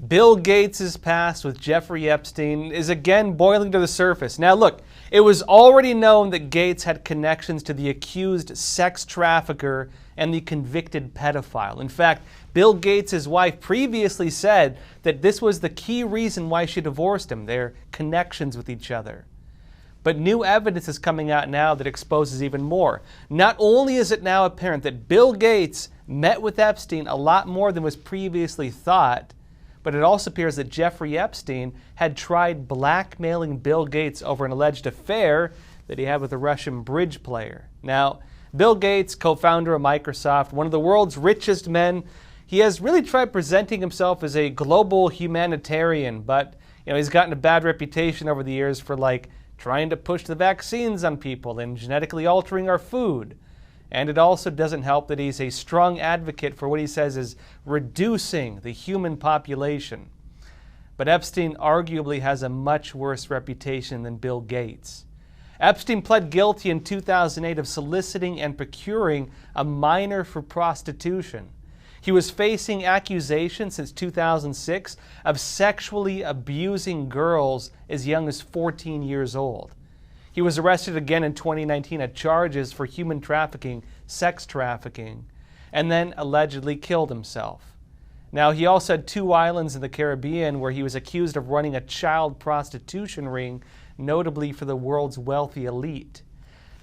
Bill Gates' past with Jeffrey Epstein is again boiling to the surface. Now look, it was already known that Gates had connections to the accused sex trafficker and the convicted pedophile. In fact, Bill Gates' wife previously said that this was the key reason why she divorced him, their connections with each other. But new evidence is coming out now that exposes even more. Not only is it now apparent that Bill Gates met with Epstein a lot more than was previously thought, but it also appears that Jeffrey Epstein had tried blackmailing Bill Gates over an alleged affair that he had with a Russian bridge player. Now, Bill Gates, co-founder of Microsoft, one of the world's richest men, he has really tried presenting himself as a global humanitarian, but he's gotten a bad reputation over the years for trying to push the vaccines on people and genetically altering our food. And it also doesn't help that he's a strong advocate for what he says is reducing the human population. But Epstein arguably has a much worse reputation than Bill Gates. Epstein pled guilty in 2008 of soliciting and procuring a minor for prostitution. He was facing accusations since 2006 of sexually abusing girls as young as 14 years old. He was arrested again in 2019 on charges for human trafficking, sex trafficking, and then allegedly killed himself. Now, he also had 2 islands in the Caribbean where he was accused of running a child prostitution ring, notably for the world's wealthy elite.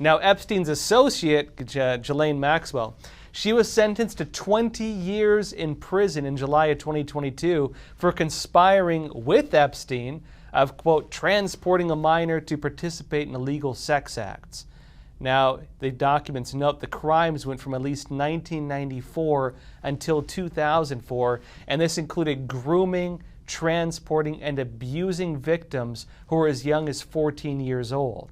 Now, Epstein's associate, Ghislaine Maxwell, she was sentenced to 20 years in prison in July of 2022 for conspiring with Epstein of, quote, transporting a minor to participate in illegal sex acts. Now, the documents note the crimes went from at least 1994 until 2004, and this included grooming, transporting, and abusing victims who were as young as 14 years old.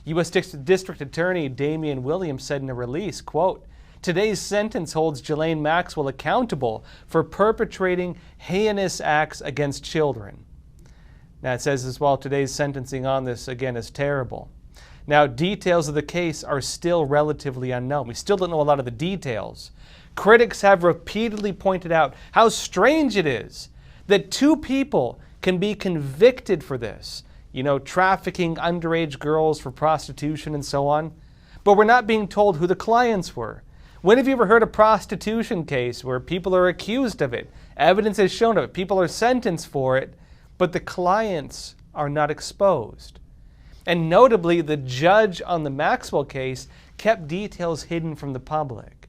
U.S. District Attorney Damian Williams said in a release, quote, today's sentence holds Ghislaine Maxwell accountable for perpetrating heinous acts against children. Now it says as well, today's sentencing on this, again, is terrible. Now, details of the case are still relatively unknown. We still don't know a lot of the details. Critics have repeatedly pointed out how strange it is that 2 people can be convicted for this, trafficking underage girls for prostitution and so on, but we're not being told who the clients were. When have you ever heard a prostitution case where people are accused of it, evidence is shown of it, people are sentenced for it, but the clients are not exposed? And notably, the judge on the Maxwell case kept details hidden from the public.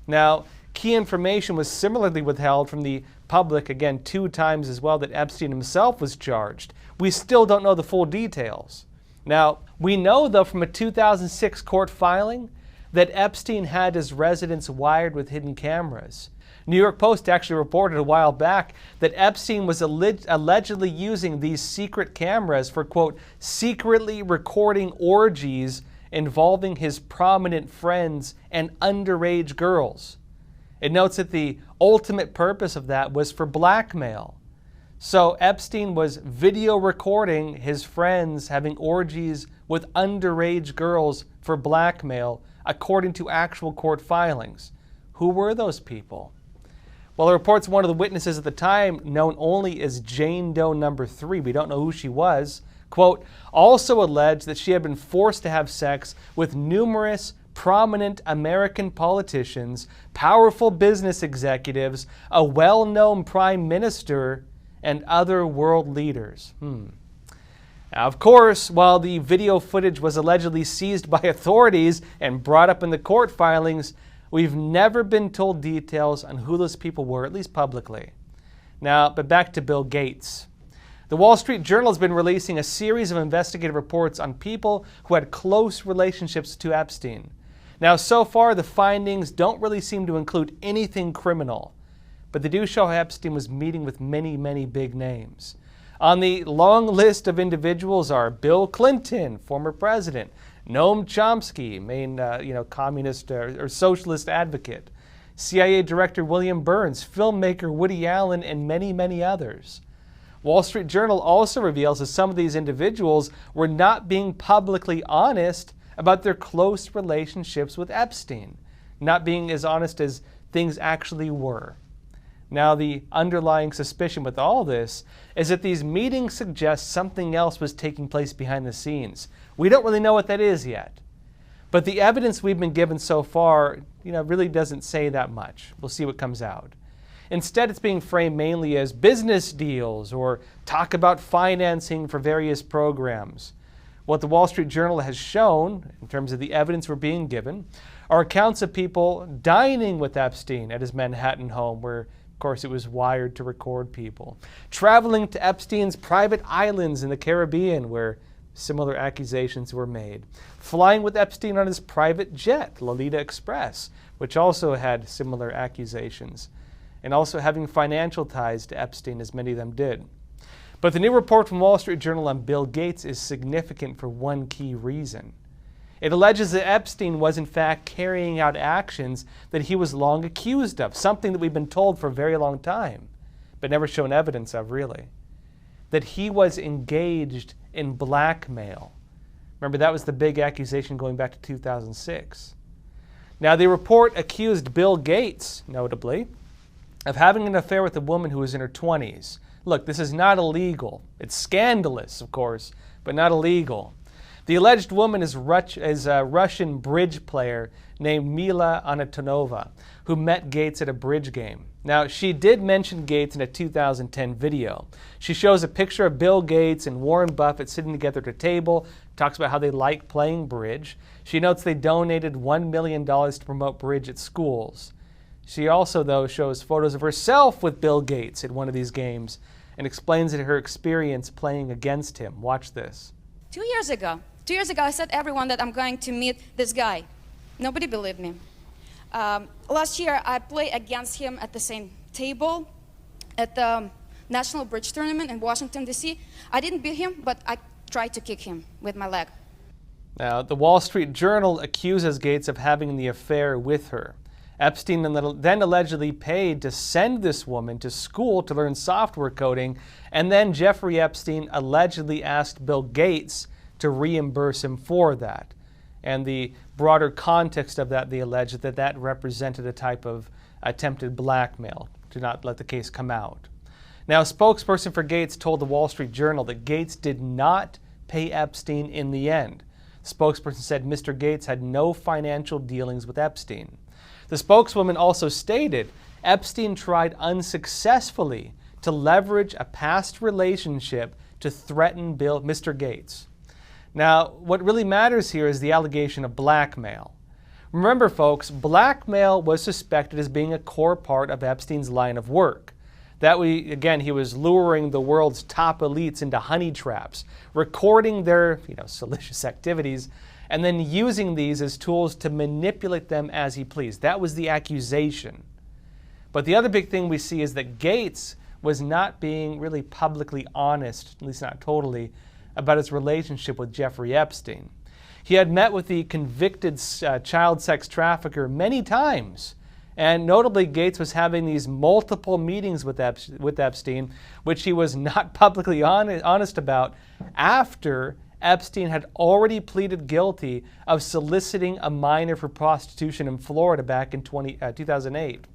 Now, key information was similarly withheld from the public, again, 2 times as well that Epstein himself was charged. We still don't know the full details. Now, we know, though, from a 2006 court filing that Epstein had his residence wired with hidden cameras. New York Post actually reported a while back that Epstein was allegedly using these secret cameras for, quote, secretly recording orgies involving his prominent friends and underage girls. It notes that the ultimate purpose of that was for blackmail. So Epstein was video recording his friends having orgies with underage girls for blackmail, according to actual court filings. Who were those people? Well, the reports of one of the witnesses at the time, known only as Jane Doe number 3, we don't know who she was, quote, also alleged that she had been forced to have sex with numerous prominent American politicians, powerful business executives, a well-known prime minister, and other world leaders. Now, of course, while the video footage was allegedly seized by authorities and brought up in the court filings, we've never been told details on who those people were, at least publicly. Now, but back to Bill Gates. The Wall Street Journal has been releasing a series of investigative reports on people who had close relationships to Epstein. Now, so far, the findings don't really seem to include anything criminal, but they do show how Epstein was meeting with many, many big names. On the long list of individuals are Bill Clinton, former president, Noam Chomsky, main communist or socialist advocate, CIA Director William Burns, filmmaker Woody Allen, and many, many others. Wall Street Journal also reveals that some of these individuals were not being publicly honest about their close relationships with Epstein, not being as honest as things actually were. Now, the underlying suspicion with all this is that these meetings suggest something else was taking place behind the scenes. We don't really know what that is yet. But the evidence we've been given so far, really doesn't say that much. We'll see what comes out. Instead, it's being framed mainly as business deals or talk about financing for various programs. What the Wall Street Journal has shown, in terms of the evidence we're being given, are accounts of people dining with Epstein at his Manhattan home, where, of course, it was wired to record people. Traveling to Epstein's private islands in the Caribbean, where similar accusations were made. Flying with Epstein on his private jet, Lolita Express, which also had similar accusations. And also having financial ties to Epstein, as many of them did. But the new report from Wall Street Journal on Bill Gates is significant for one key reason. It alleges that Epstein was in fact carrying out actions that he was long accused of, something that we've been told for a very long time, but never shown evidence of, really. That he was engaged in blackmail. Remember, that was the big accusation going back to 2006. Now, the report accused Bill Gates, notably, of having an affair with a woman who was in her 20s. Look, this is not illegal. It's scandalous, of course, but not illegal. The alleged woman is a Russian bridge player named Mila Anatonova, who met Gates at a bridge game. Now, she did mention Gates in a 2010 video. She shows a picture of Bill Gates and Warren Buffett sitting together at a table, talks about how they like playing bridge. She notes they donated $1 million to promote bridge at schools. She also, though, shows photos of herself with Bill Gates at one of these games and explains her experience playing against him. Watch this. 2 years ago, I said to everyone that I'm going to meet this guy. Nobody believed me. Last year, I played against him at the same table at the National Bridge Tournament in Washington, D.C. I didn't beat him, but I tried to kick him with my leg. Now, the Wall Street Journal accuses Gates of having the affair with her. Epstein then allegedly paid to send this woman to school to learn software coding, and then Jeffrey Epstein allegedly asked Bill Gates to reimburse him for that. And the broader context of that, they alleged that represented a type of attempted blackmail to not let the case come out. Now, a spokesperson for Gates told the Wall Street Journal that Gates did not pay Epstein in the end. The spokesperson said Mr. Gates had no financial dealings with Epstein. The spokeswoman also stated Epstein tried unsuccessfully to leverage a past relationship to threaten Mr. Gates. Now, what really matters here is the allegation of blackmail. Remember, folks, blackmail was suspected as being a core part of Epstein's line of work. He was luring the world's top elites into honey traps, recording their salacious activities, and then using these as tools to manipulate them as he pleased. That was the accusation. But the other big thing we see is that Gates was not being really publicly honest, at least not totally, about his relationship with Jeffrey Epstein. He had met with the convicted child sex trafficker many times, and notably Gates was having these multiple meetings with Epstein, which he was not publicly honest about after Epstein had already pleaded guilty of soliciting a minor for prostitution in Florida back in 2008.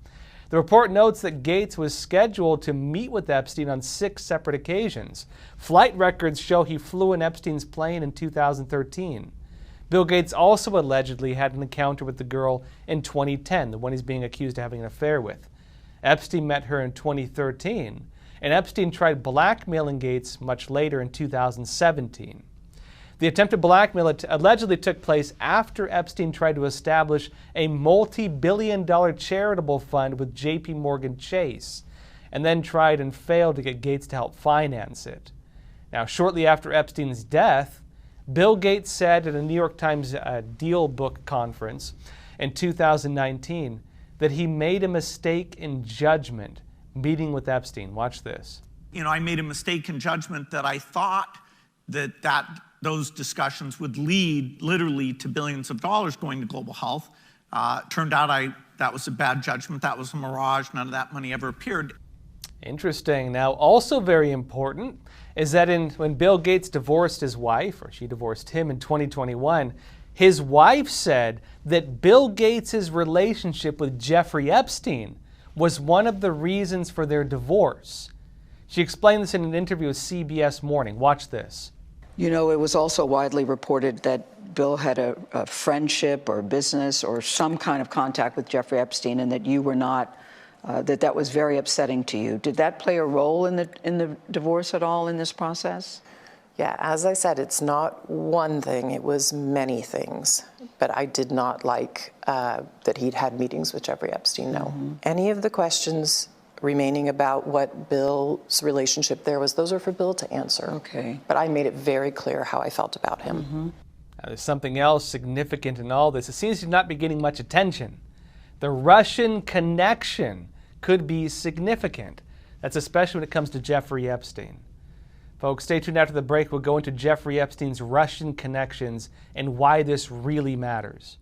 The report notes that Gates was scheduled to meet with Epstein on 6 separate occasions. Flight records show he flew in Epstein's plane in 2013. Bill Gates also allegedly had an encounter with the girl in 2010, the one he's being accused of having an affair with. Epstein met her in 2013, and Epstein tried blackmailing Gates much later in 2017. The attempted blackmail allegedly took place after Epstein tried to establish a multi-billion-dollar charitable fund with J.P. Morgan Chase, and then tried and failed to get Gates to help finance it. Now, shortly after Epstein's death, Bill Gates said at a New York Times Deal Book conference in 2019 that he made a mistake in judgment meeting with Epstein. Watch this. I made a mistake in judgment that I thought that those discussions would lead literally to billions of dollars going to global health. Turned out that was a bad judgment. That was a mirage. None of that money ever appeared. Interesting. Now, also very important is that when Bill Gates divorced his wife, or she divorced him in 2021, his wife said that Bill Gates' relationship with Jeffrey Epstein was one of the reasons for their divorce. She explained this in an interview with CBS Morning. Watch this. You know, it was also widely reported that Bill had a friendship or business or some kind of contact with Jeffrey Epstein, and that you were not, that was very upsetting to you. Did that play a role in the divorce at all in this process? Yeah, as I said, it's not one thing, it was many things. But I did not like that he'd had meetings with Jeffrey Epstein, no. Any of the questions remaining about what Bill's relationship there was, those are for Bill to answer. Okay. But I made it very clear how I felt about him. Now, there's something else significant in all this. It seems to not be getting much attention. The Russian connection could be significant. That's especially when it comes to Jeffrey Epstein. Folks, stay tuned after the break. We'll go into Jeffrey Epstein's Russian connections and why this really matters.